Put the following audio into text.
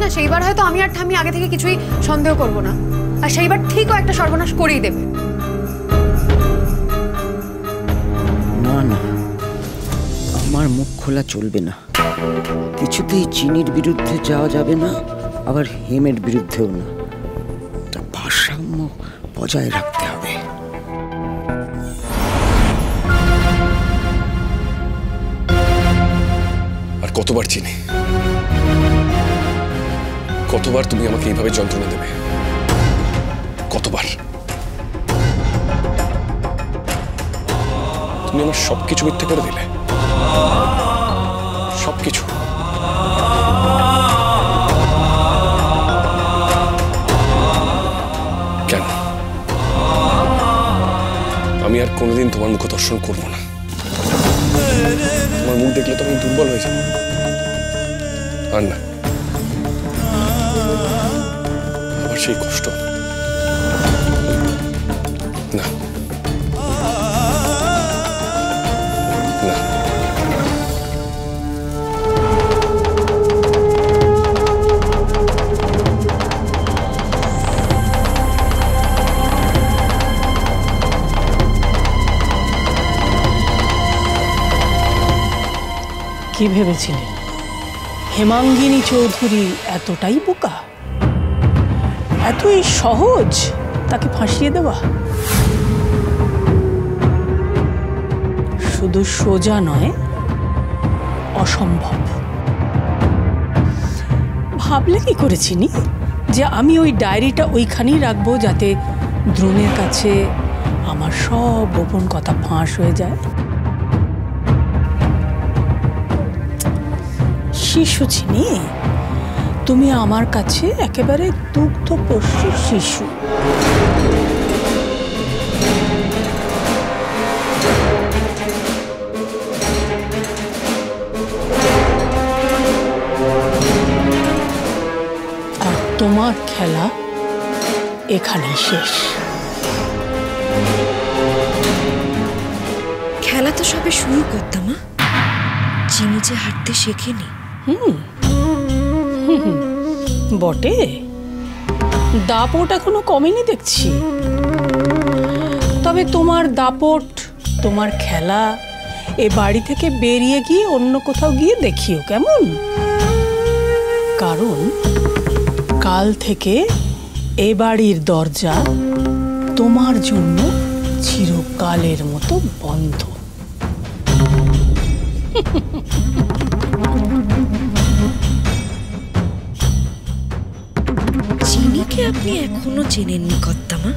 না সেইবার হয়তো আমি আর ঠাম্মি আগে থেকে কিছুই সন্দেহ করব না, আর সেইবার ঠিকও একটা সর্বনাশ করেই দেবে। না না, আমার মুখ খোলা চলবে না। কিছুতেই চিনির বিরুদ্ধে যাওয়া যাবে না, আবার হেমের বিরুদ্ধেও না। ভারসাম্য বজায় রাখতে হবে। আর কতবার চিনি, কতবার তুমি আমাকে এইভাবে যন্ত্রণা দেবে? কতবার? তুমি আমার সবকিছু মিথ্যে করে দিলে, সবকিছু। কেন? আমি আর কোনোদিন তোমার মুখ দর্শন করব না। তোমার মুখ দেখলে তো আমি দুর্বল হয়ে যাব। আর না, আবার সেই কষ্ট না, না। কি ভেবেছিলেন হেমাঙ্গিনী চৌধুরী এতটাই বোকা, এতই সহজ তাকে ফাঁসিয়ে দেওয়া? শুধু সোজা নয়, অসম্ভব। ভাবলে কি করেছিনি যে আমি ওই ডায়েরিটা ওইখানেই রাখবো, যাতে দ্রোণের কাছে আমার সব গোপন কথা ফাঁস হয়ে যায়? শিশু চিনি, তুমি আমার কাছে একেবারে দুগ্ধপোষ্য শিশু। আর তোমার খেলা এখানেই শেষ। খেলা তো সবে শুরু করতাম, চিনি যে হাঁটতে শেখেনি। বটে, দাপট এখনো কমেনি দেখছি। তবে তোমার দাপট, তোমার খেলা এ বাড়ি থেকে বেরিয়ে গিয়ে অন্য কোথাও গিয়ে দেখিও কেমন? কারণ কাল থেকে এ বাড়ির দরজা তোমার জন্য চিরকালের মতো বন্ধ। চিনিকে আপনি এখনো চেনেননি কর্তামা?